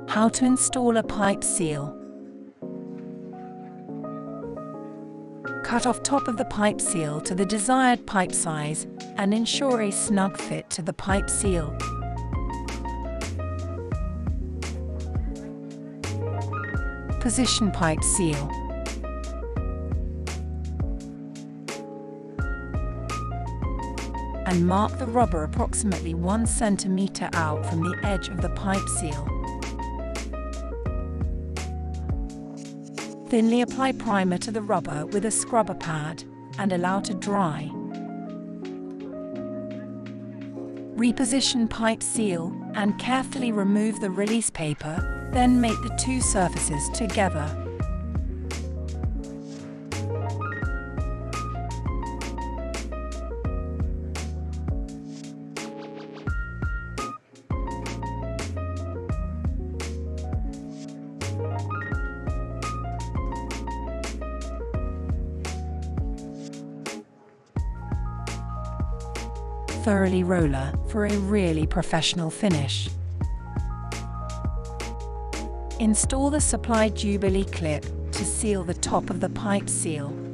How to install a pipe seal. Cut off top of the pipe seal to the desired pipe size and ensure a snug fit to the pipe seal. Position pipe seal. And mark the rubber approximately 1 centimeter out from the edge of the pipe seal. Thinly apply primer to the rubber with a scrubber pad and allow to dry. Reposition pipe seal and carefully remove the release paper, then mate the two surfaces together. Thoroughly roller for a really professional finish. Install the supplied Jubilee clip to seal the top of the pipe seal.